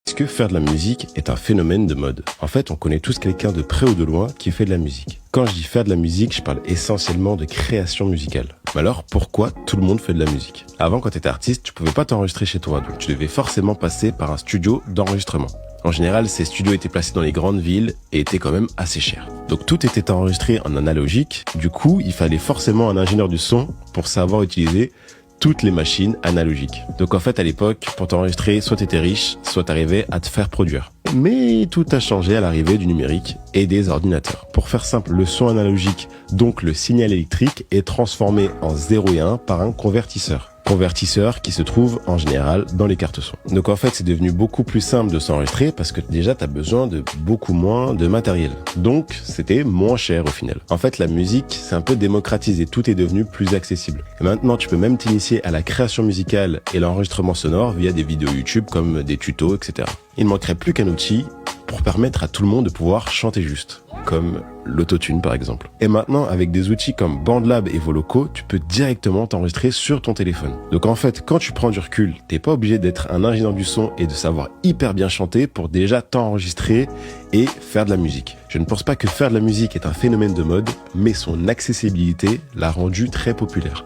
Est-ce que faire de la musique est un phénomène de mode? En fait, on connaît tous quelqu'un de près ou de loin qui fait de la musique. Quand je dis faire de la musique, je parle essentiellement de création musicale. Mais alors, pourquoi tout le monde fait de la musique? Avant, quand tu étais artiste, tu pouvais pas t'enregistrer chez toi, donc tu devais forcément passer par un studio d'enregistrement. En général, ces studios étaient placés dans les grandes villes et étaient quand même assez chers. Donc tout était enregistré en analogique, du coup, il fallait forcément un ingénieur du son pour savoir utiliser toutes les machines analogiques. Donc en fait, à l'époque, pour t'enregistrer, soit t'étais riche, soit t'arrivais à te faire produire. Mais tout a changé à l'arrivée du numérique et des ordinateurs. Pour faire simple, le son analogique, donc le signal électrique, est transformé en 0 et 1 par un convertisseur. Convertisseur qui se trouve en général dans les cartes son. Donc en fait, c'est devenu beaucoup plus simple de s'enregistrer parce que déjà, t'as besoin de beaucoup moins de matériel. Donc, c'était moins cher au final. En fait, la musique, c'est un peu démocratisé. Tout est devenu plus accessible. Et maintenant, tu peux même t'initier à la création musicale et l'enregistrement sonore via des vidéos YouTube comme des tutos, etc. Il ne manquerait plus qu'un outil pour permettre à tout le monde de pouvoir chanter juste, comme l'autotune par exemple. Et maintenant, avec des outils comme BandLab et Voloco, tu peux directement t'enregistrer sur ton téléphone. Donc en fait, quand tu prends du recul, t'es pas obligé d'être un ingénieur du son et de savoir hyper bien chanter pour déjà t'enregistrer et faire de la musique. Je ne pense pas que faire de la musique est un phénomène de mode, mais son accessibilité l'a rendu très populaire.